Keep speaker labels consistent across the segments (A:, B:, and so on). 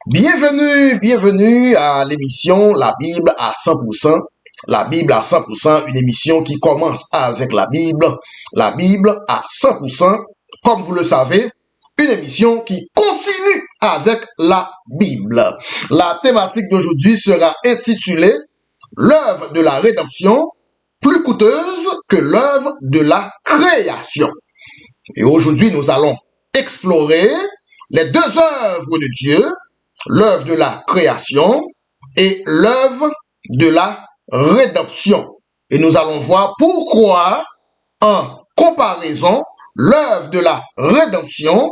A: Bienvenue à l'émission La Bible à 100%. La Bible à 100%, une émission qui commence avec la Bible à 100%, comme vous le savez, une émission qui continue avec la Bible. La thématique d'aujourd'hui sera intitulée L'œuvre de la rédemption, plus coûteuse que l'œuvre de la création. Et aujourd'hui, nous allons explorer les deux œuvres de Dieu, l'œuvre de la création et l'œuvre de la rédemption. Et nous allons voir pourquoi, en comparaison, l'œuvre de la rédemption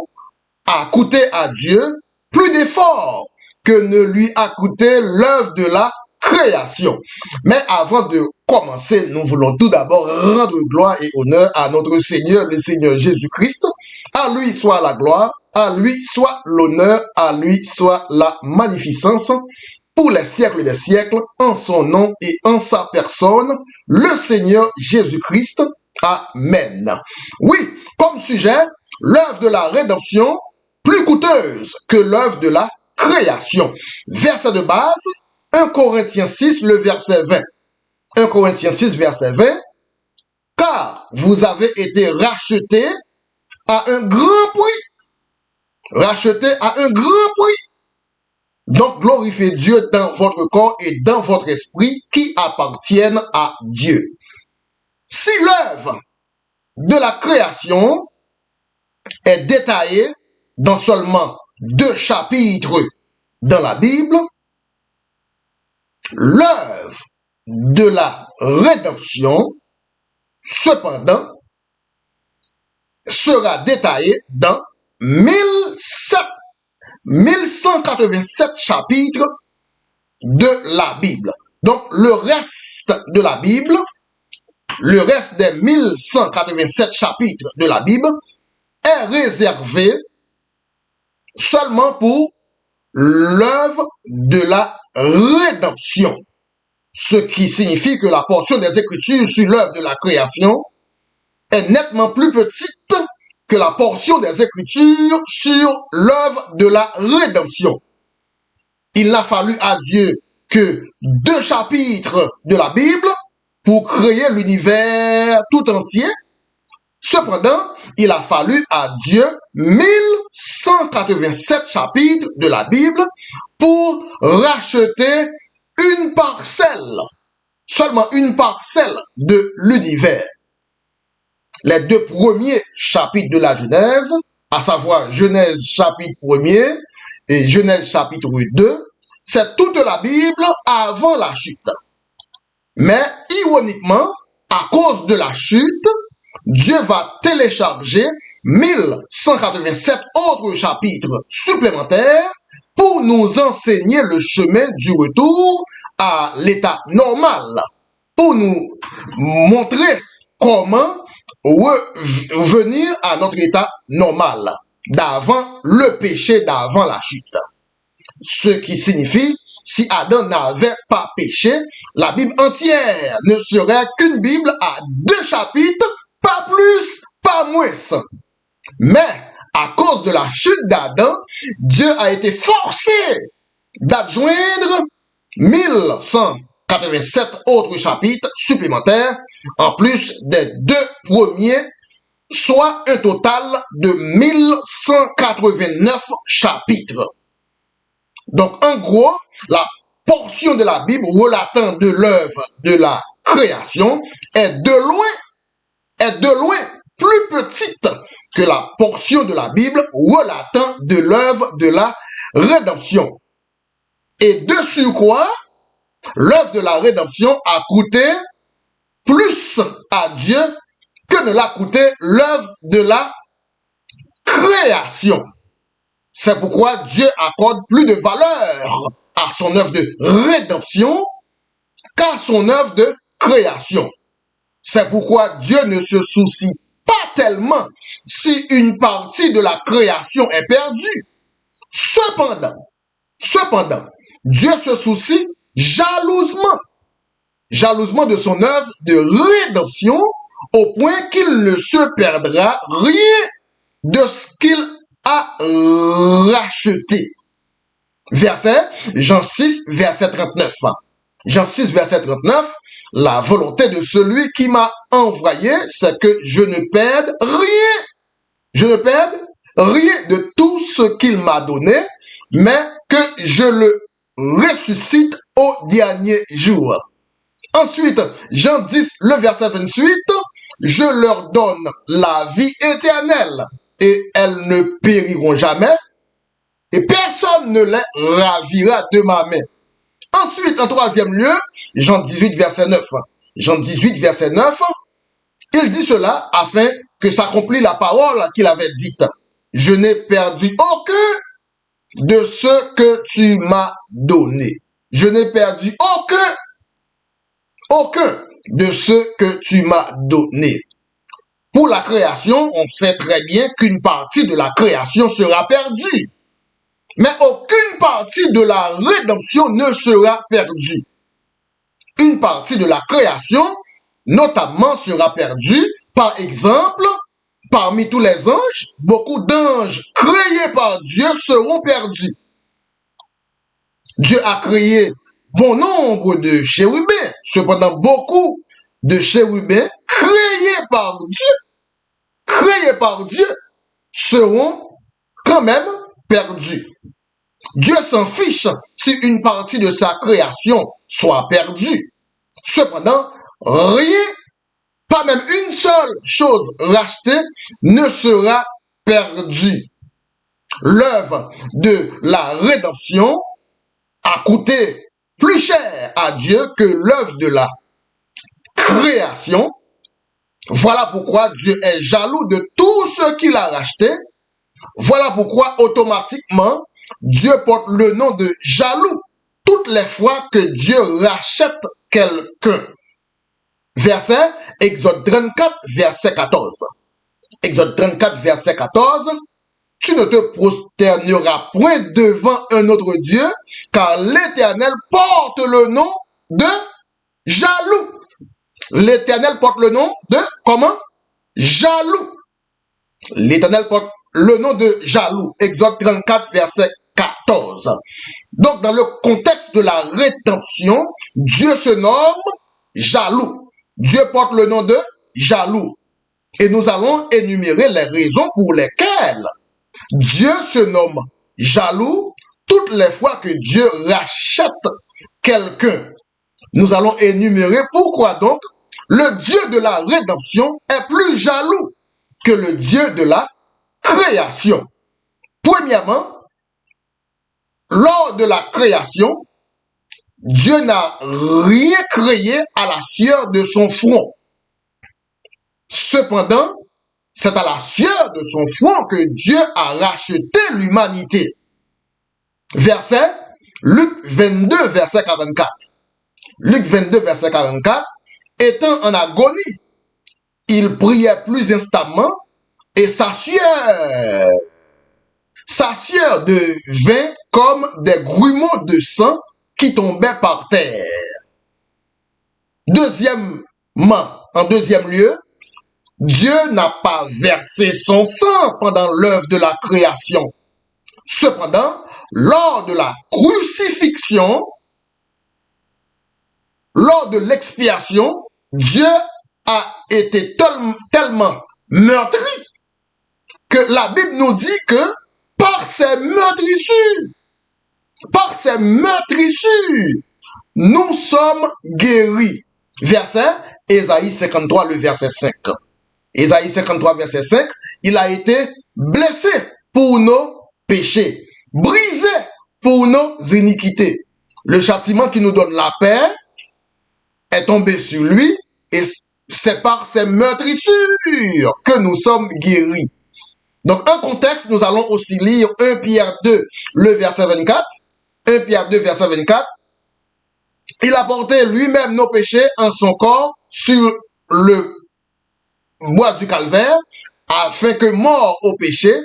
A: a coûté à Dieu plus d'efforts que ne lui a coûté l'œuvre de la création. Mais avant de commencer, nous voulons tout d'abord rendre gloire et honneur à notre Seigneur, le Seigneur Jésus-Christ. À lui soit la gloire, à lui soit l'honneur, à lui soit la magnificence, pour les siècles des siècles, en son nom et en sa personne, le Seigneur Jésus-Christ. Amen. Oui, comme sujet, l'œuvre de la rédemption, plus coûteuse que l'œuvre de la création. Verset de base, 1 Corinthiens 6, le verset 20. 1 Corinthiens 6, verset 20. Car vous avez été rachetés à un grand prix. Rachetés à un grand prix. Donc, glorifiez Dieu dans votre corps et dans votre esprit qui appartiennent à Dieu. Si l'œuvre de la création est détaillée dans seulement 2 chapitres dans la Bible, l'œuvre de la rédemption, cependant, sera détaillée dans 1187 chapitres de la Bible. Donc, le reste de la Bible, le reste des 1187 chapitres de la Bible est réservé seulement pour l'œuvre de la rédemption. Ce qui signifie que la portion des Écritures sur l'œuvre de la création est nettement plus petite que la portion des Écritures sur l'œuvre de la rédemption. Il n'a fallu à Dieu que 2 chapitres de la Bible pour créer l'univers tout entier. Cependant, il a fallu à Dieu 1187 chapitres de la Bible pour racheter une parcelle, seulement une parcelle de l'univers. Les 2 premiers chapitres de la Genèse, à savoir Genèse chapitre 1er et Genèse chapitre 2, c'est toute la Bible avant la chute. Mais ironiquement, à cause de la chute, Dieu va télécharger 1187 autres chapitres supplémentaires pour nous enseigner le chemin du retour à l'état normal, pour nous montrer comment revenir à notre état normal, d'avant le péché, d'avant la chute. Ce qui signifie, si Adam n'avait pas péché, la Bible entière ne serait qu'une Bible à 2 chapitres, pas plus, pas moins. Mais, à cause de la chute d'Adam, Dieu a été forcé d'adjoindre 1187 autres chapitres supplémentaires, en plus des 2 premiers, soit un total de 1189 chapitres. Donc, en gros, la portion de la Bible relatant de l'œuvre de la création est de loin plus petite que la portion de la Bible relatant de l'œuvre de la rédemption. Et de surcroît, l'œuvre de la rédemption a coûté plus à Dieu que ne l'a coûté l'œuvre de la création. C'est pourquoi Dieu accorde plus de valeur à son œuvre de rédemption qu'à son œuvre de création. C'est pourquoi Dieu ne se soucie pas tellement si une partie de la création est perdue. Cependant, Dieu se soucie jalousement de son œuvre de rédemption au point qu'il ne se perdra rien de ce qu'il a racheté. Verset, Jean 6, verset 39. Jean 6, verset 39, la volonté de celui qui m'a envoyé, c'est que je ne perde rien. Je ne perde rien de tout ce qu'il m'a donné, mais que je le ressuscite au dernier jour. Ensuite, Jean 10, le verset 28, je leur donne la vie éternelle et elles ne périront jamais et personne ne les ravira de ma main. Ensuite, en troisième lieu, Jean 18, verset 9. Jean 18, verset 9, il dit cela afin que s'accomplisse la parole qu'il avait dite. Je n'ai perdu aucun de ce que tu m'as donné. Je n'ai perdu aucun de ce que tu m'as donné. Pour la création, on sait très bien qu'une partie de la création sera perdue. Mais aucune partie de la rédemption ne sera perdue. Une partie de la création, notamment, sera perdue. Par exemple, parmi tous les anges, beaucoup d'anges créés par Dieu seront perdus. Dieu a créé bon nombre de chérubins. Cependant, beaucoup de chérubins créés par Dieu, seront quand même perdus. Dieu s'en fiche si une partie de sa création soit perdue. Cependant, rien, pas même une seule chose rachetée ne sera perdue. L'œuvre de la rédemption a coûté plus cher à Dieu que l'œuvre de la création. Voilà pourquoi Dieu est jaloux de tout ce qu'il a racheté. Voilà pourquoi automatiquement Dieu porte le nom de jaloux toutes les fois que Dieu rachète quelqu'un. Verset, Exode 34, verset 14. Exode 34, verset 14. Tu ne te prosterneras point devant un autre Dieu, car l'Éternel porte le nom de jaloux. L'Éternel porte le nom de, comment? Jaloux. L'Éternel porte le nom de jaloux. Exode 34, verset 14. Donc, dans le contexte de la rédemption, Dieu se nomme jaloux. Dieu porte le nom de jaloux. Et nous allons énumérer les raisons pour lesquelles Dieu se nomme jaloux toutes les fois que Dieu rachète quelqu'un. Nous allons énumérer pourquoi donc le Dieu de la rédemption est plus jaloux que le Dieu de la création. Premièrement, lors de la création, Dieu n'a rien créé à la sueur de son front. Cependant, c'est à la sueur de son front que Dieu a racheté l'humanité. Verset, Luc 22, verset 44. Luc 22, verset 44. Étant en agonie, il priait plus instamment et sa sueur devint comme des grumeaux de sang qui tombaient par terre. En deuxième lieu, Dieu n'a pas versé son sang pendant l'œuvre de la création. Cependant, lors de la crucifixion, lors de l'expiation, Dieu a été tellement meurtri que la Bible nous dit que par ses meurtrissures, nous sommes guéris. Verset, Ésaïe 53, le verset 5. Ésaïe 53, verset 5, il a été blessé pour nos péchés, brisé pour nos iniquités. Le châtiment qui nous donne la paix est tombé sur lui et c'est par ses meurtrissures que nous sommes guéris. Donc, en contexte, nous allons aussi lire 1 Pierre 2, le verset 24. 1 Pierre 2, verset 24. Il a porté lui-même nos péchés en son corps sur le bois du calvaire, afin que, mort au péché,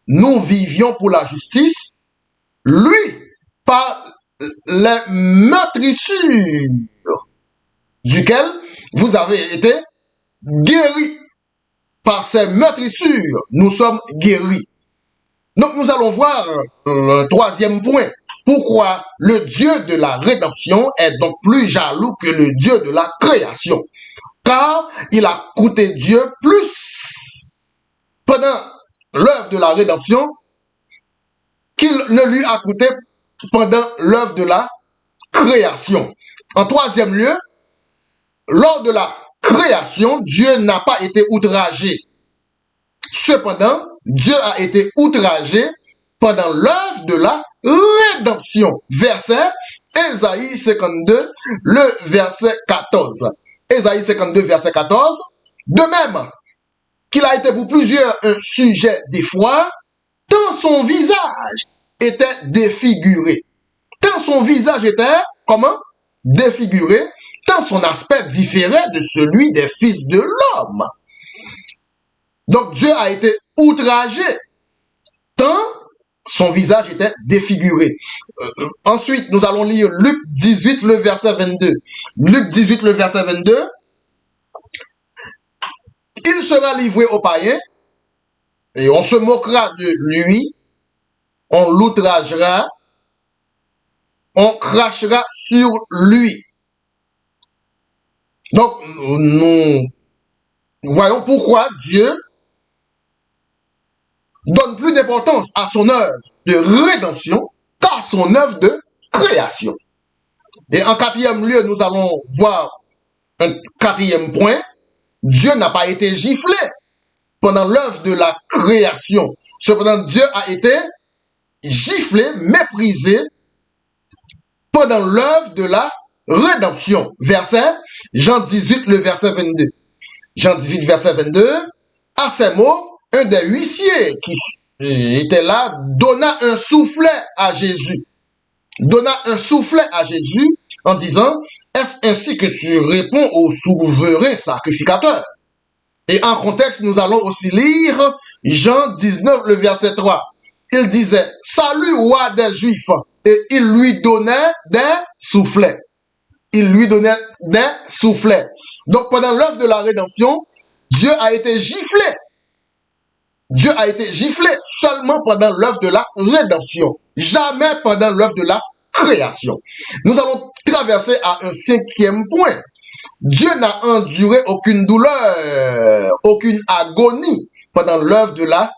A: nous vivions pour la justice. Lui, par les meurtrissures duquel vous avez été guéris. Par ces meurtrissures, nous sommes guéris. Donc nous allons voir un troisième point. pourquoi le Dieu de la rédemption est donc plus jaloux que le Dieu de la création. Car il a coûté Dieu plus pendant l'œuvre de la rédemption qu'il ne lui a coûté pendant l'œuvre de la création. En troisième lieu, lors de la création, Dieu n'a pas été outragé. Cependant, Dieu a été outragé pendant l'œuvre de la rédemption. Verset Ésaïe 52, le verset 14. Ésaïe 52, verset 14. De même qu'il a été pour plusieurs un sujet d'effroi, tant son visage était défiguré. Tant son visage était, comment? Défiguré, tant son aspect différait de celui des fils de l'homme. Donc Dieu a été outragé, tant son visage était défiguré. Ensuite, nous allons lire Luc 18, le verset 22. Luc 18, le verset 22. Il sera livré aux païens, et on se moquera de lui, on l'outragera, on crachera sur lui. Donc, nous voyons pourquoi Dieu donne plus d'importance à son œuvre de rédemption qu'à son œuvre de création. Et en quatrième lieu, nous allons voir un quatrième point. Dieu n'a pas été giflé pendant l'œuvre de la création. Cependant, Dieu a été giflé, méprisé pendant l'œuvre de la rédemption. Verset Jean 18, le verset 22. Jean 18, verset 22. À ces mots, un des huissiers qui était là donna un soufflet à Jésus. Donna un soufflet à Jésus en disant, est-ce ainsi que tu réponds au souverain sacrificateur? Et en contexte, nous allons aussi lire Jean 19, le verset 3. Il disait, salut roi des Juifs, et il lui donnait des soufflets. Il lui donnait des soufflets. Donc pendant l'œuvre de la rédemption, Dieu a été giflé. Dieu a été giflé seulement pendant l'œuvre de la rédemption, jamais pendant l'œuvre de la création. Nous allons traverser à un cinquième point. Dieu n'a enduré aucune douleur, aucune agonie pendant l'œuvre de la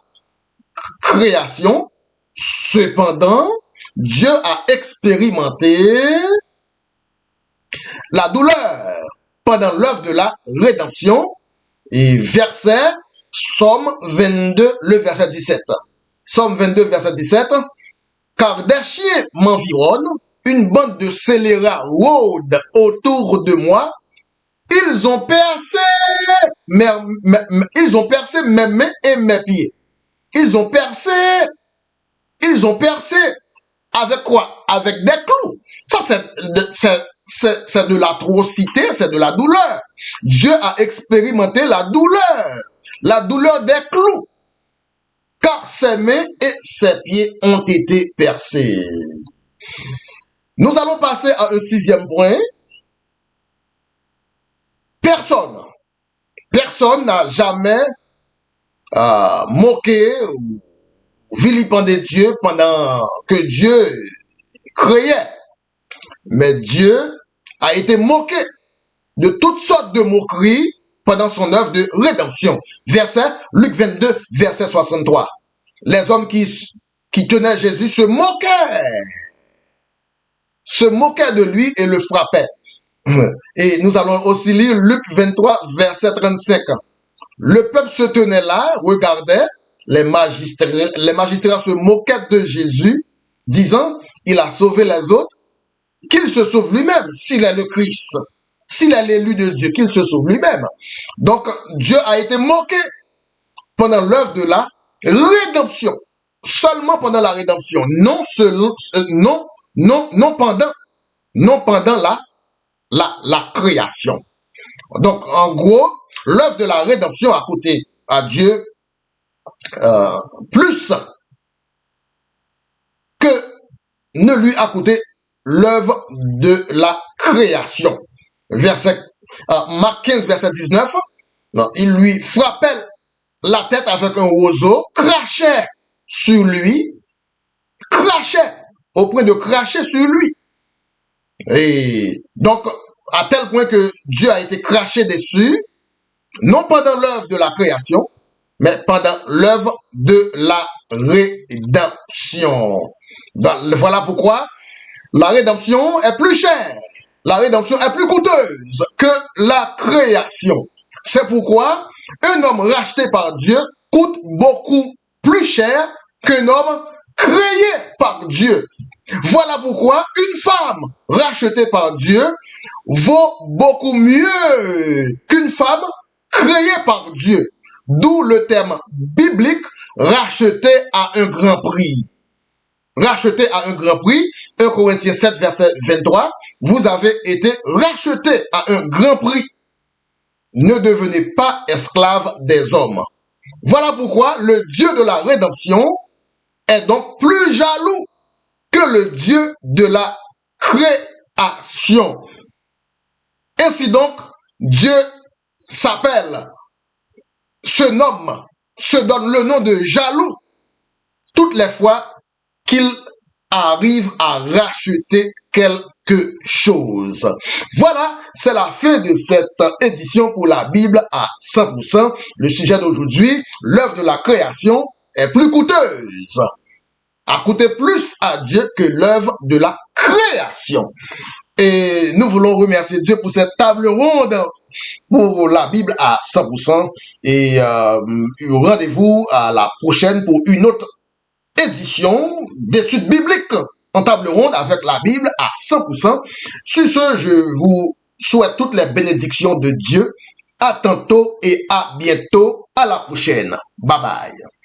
A: création. Cependant, Dieu a expérimenté la douleur pendant l'œuvre de la rédemption. Et verset Somme 22, le verset 17. Somme 22, verset 17. Car des chiens m'environnent, une bande de scélérats rôde autour de moi. Ils ont percé mes mains et mes pieds. Ils ont percé avec quoi? Avec des clous. Ça, c'est de l'atrocité, c'est de la douleur. Dieu a expérimenté la douleur des clous. Car ses mains et ses pieds ont été percés. Nous allons passer à un sixième point. Personne n'a jamais moqué ou vilipendé Dieu pendant que Dieu créait. Mais Dieu a été moqué de toutes sortes de moqueries pendant son œuvre de rédemption. Verset Luc 22, verset 63. Les hommes qui tenaient Jésus se moquaient de lui et le frappaient. Et nous allons aussi lire Luc 23, verset 35. Le peuple se tenait là, regardait, les magistrats se moquaient de Jésus, disant, il a sauvé les autres, qu'il se sauve lui-même, s'il est le Christ, s'il est l'élu de Dieu, qu'il se sauve lui-même. Donc, Dieu a été moqué pendant l'œuvre de la rédemption, seulement pendant la rédemption, non pendant la création. Donc, en gros, l'œuvre de la rédemption a coûté à Dieu plus que ne lui a coûté l'œuvre de la création. Verset Marc 15, verset 19, il lui frappait la tête avec un roseau, crachait sur lui, crachait. au point de cracher sur lui. Et donc, à tel point que Dieu a été craché dessus, non pendant l'œuvre de la création, mais pendant l'œuvre de la rédemption. Voilà pourquoi la rédemption est plus chère. La rédemption est plus coûteuse que la création. C'est pourquoi un homme racheté par Dieu coûte beaucoup plus cher qu'un homme créé par Dieu. Voilà pourquoi une femme rachetée par Dieu vaut beaucoup mieux qu'une femme créée par Dieu. D'où le terme biblique racheté à un grand prix. Racheté à un grand prix, 1 Corinthiens 7, verset 23, vous avez été racheté à un grand prix. Ne devenez pas esclaves des hommes. Voilà pourquoi le Dieu de la rédemption est donc plus jaloux que le Dieu de la création. Ainsi donc, Dieu s'appelle, se nomme, se donne le nom de jaloux toutes les fois qu'il arrive à racheter quelque chose. Voilà, c'est la fin de cette édition pour la Bible à 100%. Le sujet d'aujourd'hui, l'œuvre de la création est plus coûteuse. A coûté plus à Dieu que l'œuvre de la création. Et nous voulons remercier Dieu pour cette table ronde pour la Bible à 100%. Et rendez-vous à la prochaine pour une autre édition d'études bibliques en table ronde avec la Bible à 100%. Sur ce, je vous souhaite toutes les bénédictions de Dieu. À tantôt et à bientôt. À la prochaine. Bye bye.